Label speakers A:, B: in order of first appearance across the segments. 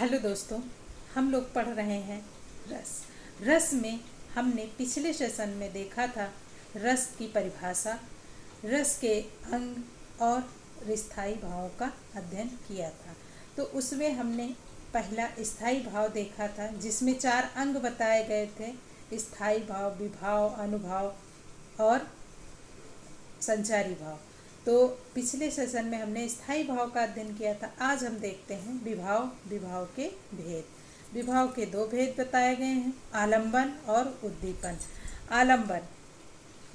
A: Hello दोस्तों, हम लोग पढ़ रहे हैं रस। रस में हमने पिछले सेशन में देखा था रस की परिभाषा, रस के अंग और स्थायी भावों का अध्ययन किया था। तो उसमें हमने पहला स्थायी भाव देखा था, जिसमें 4 अंग बताए गए थे: स्थायी भाव, विभाव, अनुभाव और संचारी भाव। तो पिछले सेशन में हमने स्थायी भाव का अध्ययन किया था। आज हम देखते हैं विभाव के भेद। विभाव के 2 भेद बताए गए हैं: आलंबन और उद्दीपन। आलंबन,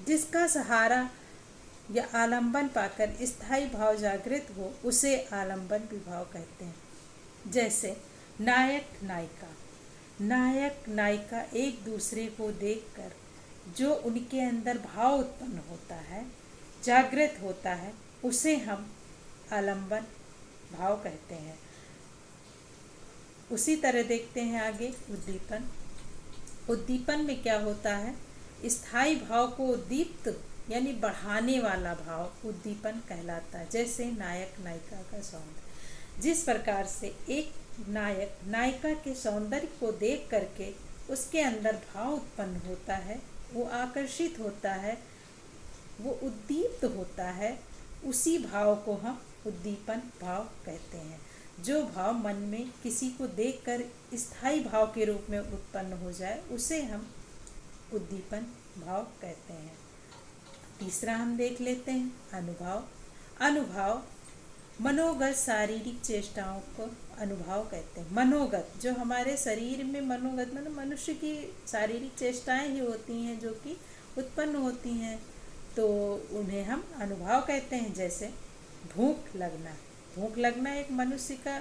A: जिसका सहारा या आलंबन पाकर स्थायी भाव जागृत हो, उसे आलंबन विभाव कहते हैं। जैसे नायक नायिका एक दूसरे को देखकर जो उनके अंदर भाव उत्पन्न होता है, जागृत होता है, उसे हम आलंबन भाव कहते हैं। उसी तरह देखते हैं आगे उद्दीपन। उद्दीपन में क्या होता है? स्थायी भाव को उद्दीप्त यानी बढ़ाने वाला भाव उद्दीपन कहलाता है। जैसे नायक नायिका का सौंदर्य, जिस प्रकार से एक नायक नायिका के सौंदर्य को देख करके उसके अंदर भाव उत्पन्न होता है, वो आकर्षित होता है, वो उद्दीप्त होता है, उसी भाव को हम उद्दीपन भाव कहते हैं। जो भाव मन में किसी को देखकर स्थायी भाव के रूप में उत्पन्न हो जाए, उसे हम उद्दीपन भाव कहते हैं। तीसरा हम देख लेते हैं अनुभाव। अनुभाव मनोगत शारीरिक चेष्टाओं को अनुभाव कहते हैं। मनोगत, जो हमारे शरीर में मनोगत मतलब मनुष्य की शारीरिक चेष्टाएं ही होती हैं जो कि उत्पन्न होती हैं, तो उन्हें हम अनुभाव कहते हैं। जैसे भूख लगना एक मनुष्य का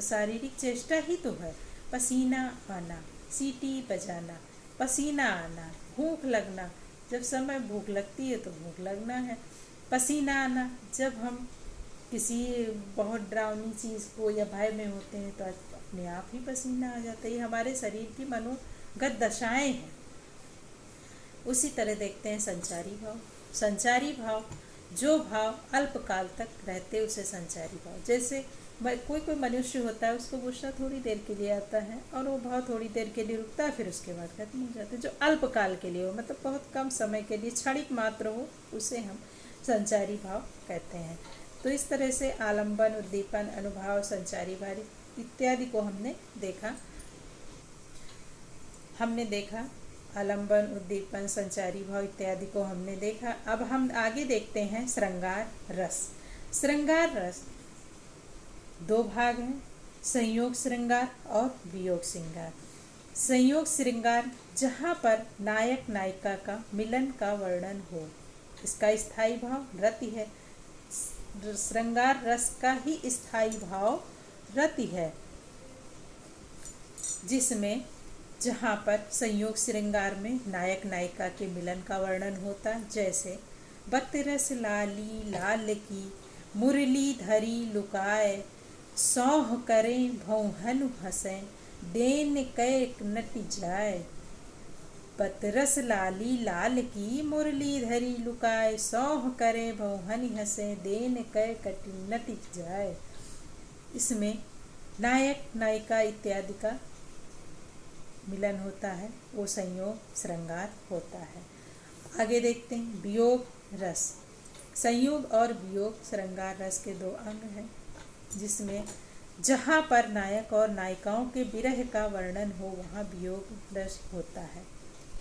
A: शारीरिक चेष्टा ही तो है। पसीना आना, सीटी बजाना, पसीना आना, भूख लगना, जब समय भूख लगती है तो भूख लगना है। पसीना आना, जब हम किसी बहुत डरावनी चीज़ को या भय में होते हैं तो अपने आप ही पसीना आ जाता है। ये हमारे शरीर की मनोगत दशाएं हैं। उसी तरह देखते हैं संचारी भाव। संचारी भाव, जो भाव अल्पकाल तक रहते उसे संचारी भाव। जैसे कोई मनुष्य होता है, उसको गुस्सा थोड़ी देर के लिए आता है और वो भाव थोड़ी देर के लिए रुकता है, फिर उसके बाद खत्म हो जाता है। जो अल्पकाल के लिए हो, मतलब बहुत कम समय के लिए, क्षणिक मात्र हो, उसे हम संचारी भाव कहते हैं। तो इस तरह से आलंबन, उद्दीपन, अनुभाव, संचारी भाव इत्यादि को हमने देखा। आलंबन, उद्दीपन, संचारी भाव इत्यादि को हमने देखा। अब हम आगे देखते हैं श्रृंगार रस। श्रृंगार रस 2 भाग हैं: संयोग श्रृंगार और वियोग श्रृंगार। संयोग श्रृंगार, जहाँ पर नायक नायिका का मिलन का वर्णन हो, इसका स्थायी भाव रति है। श्रृंगार रस का ही स्थायी भाव रति है, जिसमें जहाँ पर संयोग श्रृंगार में नायक नायिका के मिलन का वर्णन होता है। जैसे बतरस लाली लाल की मुरली धरी लुकाए, सौह करें भौहनु हंसें, देन कैक नट जाए। बतरस लाली लाल की मुरली धरी लुकाए, सौह करें भौहनि हंसें, देन कैक नट जाए। इसमें नायक नायिका इत्यादि का मिलन होता है, वो संयोग श्रृंगार होता है। आगे देखते हैं वियोग रस। संयोग और वियोग श्रृंगार रस के 2 अंग हैं, जिसमें जहाँ पर नायक और नायिकाओं के विरह का वर्णन हो, वहाँ वियोग रस होता है।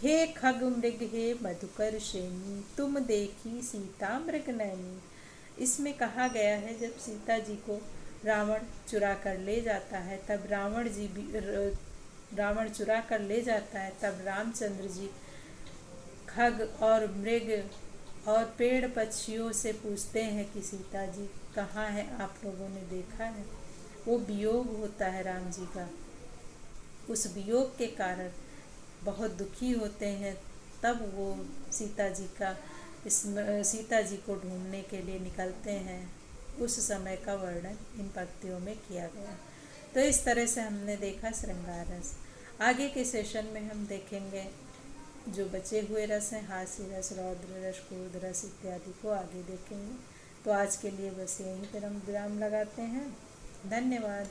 A: हे खग मृग हे मधुकर श्रेणी, तुम देखी सीता मृग नैनी। इसमें कहा गया है, जब सीता जी को रावण चुरा कर ले जाता है, तब रावण चुरा कर ले जाता है, तब रामचंद्र जी खग और मृग और पेड़ पक्षियों से पूछते हैं कि सीता जी कहाँ है, आप लोगों ने देखा है। वो वियोग होता है राम जी का। उस वियोग के कारण बहुत दुखी होते हैं, तब वो सीता जी को ढूंढने के लिए निकलते हैं। उस समय का वर्णन इन पंक्तियों में किया गया। तो इस तरह से हमने देखा श्रृंगार रस। आगे के सेशन में हम देखेंगे जो बचे हुए रस हैं, हास्य रस, रौद्र रस, क्रोध रस इत्यादि को आगे देखेंगे। तो आज के लिए बस यहीं पर हम विराम लगाते हैं। धन्यवाद।